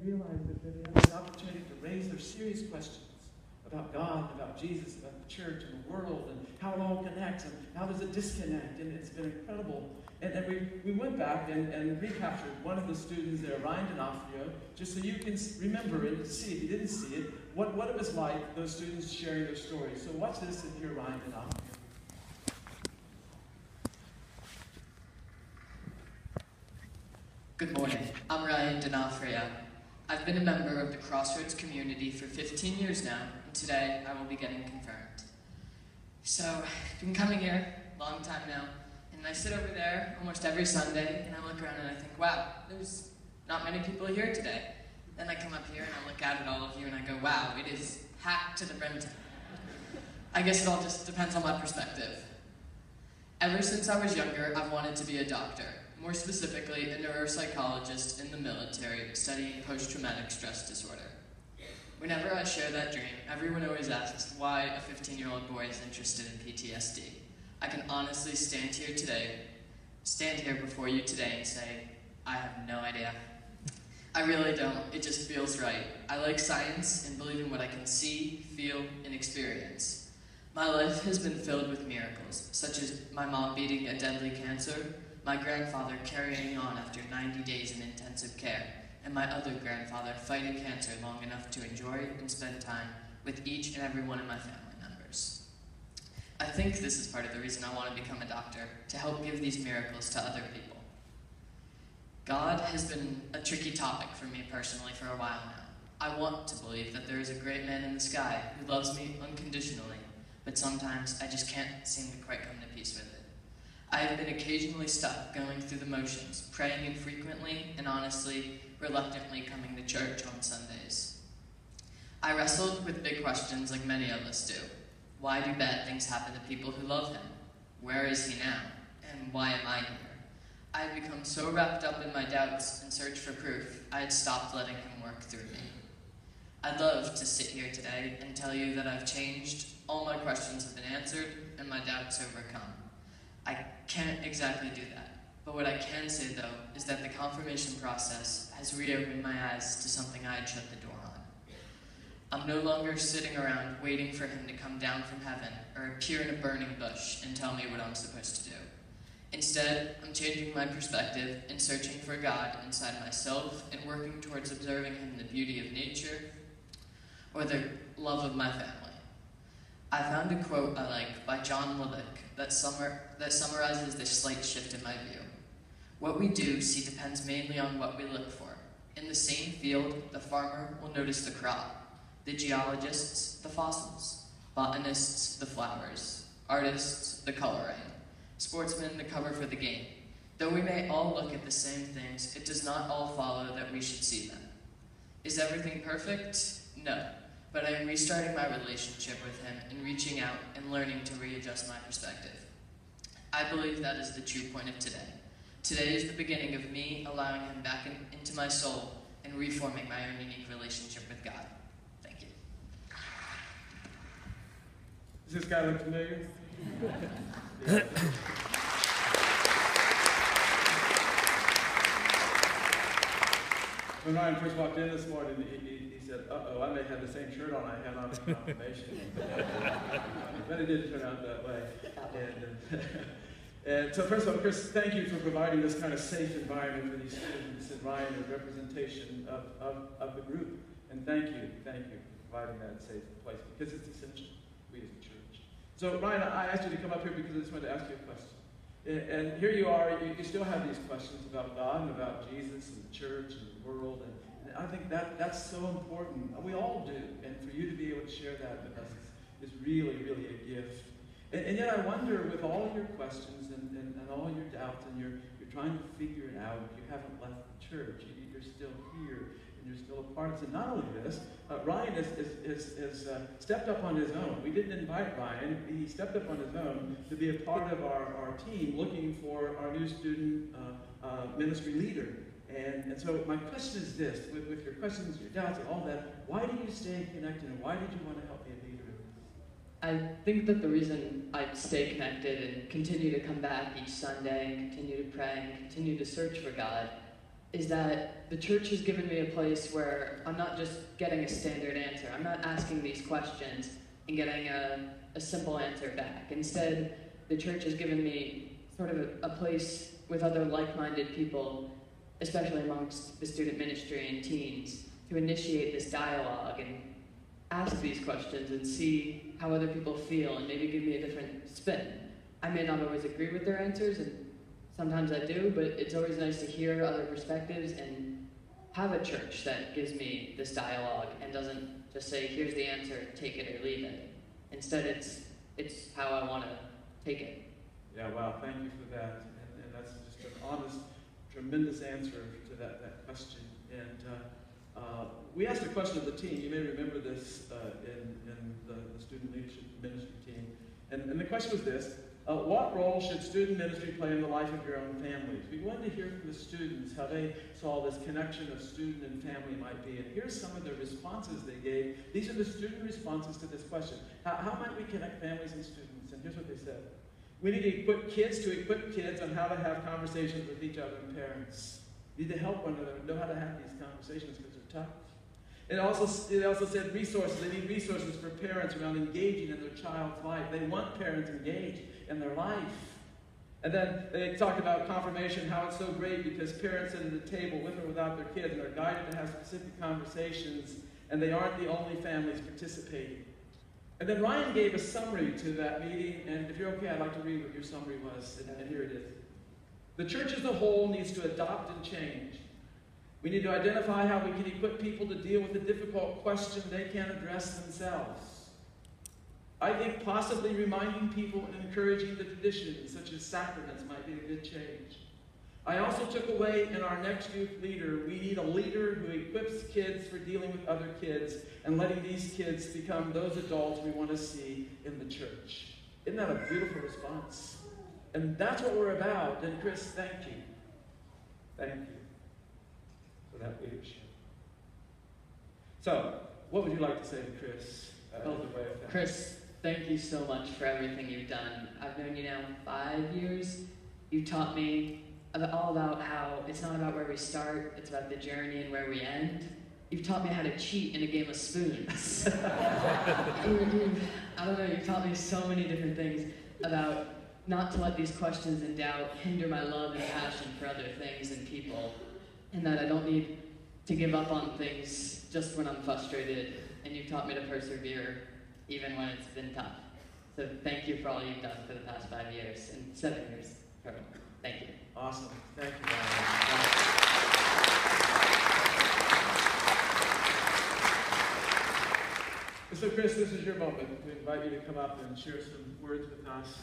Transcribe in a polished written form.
realize that they have the opportunity to raise their serious questions about God, about Jesus, about the church and the world, and how it all connects, and how does it disconnect, and it's been incredible. And we went back and recaptured one of the students there, Ryan D'Onofrio, just so you can remember it, see, if you didn't see it, what it was like, those students sharing their stories. So watch this and hear Ryan D'Onofrio. Good morning, I'm Ryan D'Onofrio. I've been a member of the Crossroads community for 15 years now, and today I will be getting confirmed. So, I've been coming here a long time now, and I sit over there almost every Sunday, and I look around and I think, wow, there's not many people here today. Then I come up here and I look out at all of you and I go, wow, it is packed to the brim. I guess it all just depends on my perspective. Ever since I was younger, I've wanted to be a doctor. More specifically, a neuropsychologist in the military studying post-traumatic stress disorder. Whenever I share that dream, everyone always asks why a 15-year-old boy is interested in PTSD. I can honestly stand here before you today and say, I have no idea. I really don't. It just feels right. I like science and believe in what I can see, feel, and experience. My life has been filled with miracles, such as my mom beating a deadly cancer, my grandfather carrying on after 90 days in intensive care, and my other grandfather fighting cancer long enough to enjoy and spend time with each and every one of my family members. I think this is part of the reason I want to become a doctor, to help give these miracles to other people. God has been a tricky topic for me personally for a while now. I want to believe that there is a great man in the sky who loves me unconditionally, but sometimes I just can't seem to quite come to peace with it. I have been occasionally stuck going through the motions, praying infrequently and honestly, reluctantly coming to church on Sundays. I wrestled with big questions like many of us do. Why do bad things happen to people who love him? Where is he now? And why am I here? I had become so wrapped up in my doubts and search for proof, I had stopped letting him work through me. I'd love to sit here today and tell you that I've changed, all my questions have been answered, and my doubts overcome. I can't exactly do that, but what I can say though is that the confirmation process has reopened my eyes to something I had shut the door on. I'm no longer sitting around waiting for him to come down from heaven or appear in a burning bush and tell me what I'm supposed to do. Instead, I'm changing my perspective and searching for God inside myself and working towards observing him in the beauty of nature or the love of my family. I found a quote I like by John Lubbock that summarizes this slight shift in my view. What we do see depends mainly on what we look for. In the same field, the farmer will notice the crop, the geologists, the fossils, botanists, the flowers, artists, the coloring, sportsmen, the cover for the game. Though we may all look at the same things, it does not all follow that we should see them. Is everything perfect? No. But I am restarting my relationship with him and reaching out and learning to readjust my perspective. I believe that is the true point of today. Today is the beginning of me allowing him back into my soul and reforming my own unique relationship with God. Thank you. Does this guy look familiar? When Ryan first walked in this morning, he said, uh-oh, I may have the same shirt on I had on in confirmation. But it didn't turn out that way. And so first of all, Chris, thank you for providing this kind of safe environment for these students, and Ryan, a representation of the group. And thank you for providing that safe place, because it's essential, we as a church. So Ryan, I asked you to come up here because I just wanted to ask you a question. And here you are, you still have these questions about God and about Jesus and the church and the world, and I think that's so important. We all do, and for you to be able to share that with us is really, really a gift. And yet I wonder, with all your questions and all your doubts, and you're trying to figure it out, you haven't left the church, you're still here, and you're still a part of it. And not only this, Ryan has stepped up on his own. We didn't invite Ryan. He stepped up on his own to be a part of our team looking for our new student ministry leader. And so my question is this, with your questions, your doubts, and all that, why do you stay connected, and why did you want to help be a leader? I think that the reason I stay connected and continue to come back each Sunday and continue to pray and continue to search for God is that the church has given me a place where I'm not just getting a standard answer. I'm not asking these questions and getting a simple answer back. Instead, the church has given me sort of a place with other like-minded people, especially amongst the student ministry and teens, to initiate this dialogue and ask these questions and see how other people feel and maybe give me a different spin. I may not always agree with their answers, and sometimes I do, but it's always nice to hear other perspectives and have a church that gives me this dialogue and doesn't just say, here's the answer, take it or leave it. Instead, it's how I want to take it. Yeah, wow, thank you for that. And that's just an honest, tremendous answer to that question. And we asked a question of the team. You may remember this in the student leadership ministry team. And the question was this: what role should student ministry play in the life of your own families? We wanted to hear from the students how they saw this connection of student and family might be. And here's some of the responses they gave. These are the student responses to this question. How might we connect families and students? And here's what they said. We need to equip kids on how to have conversations with each other and parents. We need to help one another know how to have these conversations because they're tough. It also said resources. They need resources for parents around engaging in their child's life. They want parents engaged in their life. And then they talked about confirmation, how it's so great because parents sit at the table with or without their kids and are guided to have specific conversations, and they aren't the only families participating. And then Ryan gave a summary to that meeting, and if you're okay, I'd like to read what your summary was, and here it is. The church as a whole needs to adopt and change. We need to identify how we can equip people to deal with the difficult question they can't address themselves. I think possibly reminding people and encouraging the traditions, such as sacraments, might be a good change. I also took away in our next youth leader, we need a leader who equips kids for dealing with other kids and letting these kids become those adults we want to see in the church. Isn't that a beautiful response? And that's what we're about. And Chris, thank you. Thank you for that leadership. So, what would you like to say to Chris? Chris, thank you so much for everything you've done. I've known you now 5 years. You taught me all about how it's not about where we start, it's about the journey and where we end. You've taught me how to cheat in a game of spoons. I don't know, you've taught me so many different things about not to let these questions and doubt hinder my love and passion for other things and people, and that I don't need to give up on things just when I'm frustrated, and you've taught me to persevere even when it's been tough. So thank you for all you've done for the past 5 years, and 7 years total. Thank you. Awesome. Thank you, Ryan. So Chris, this is your moment. We invite you to come up and share some words with us.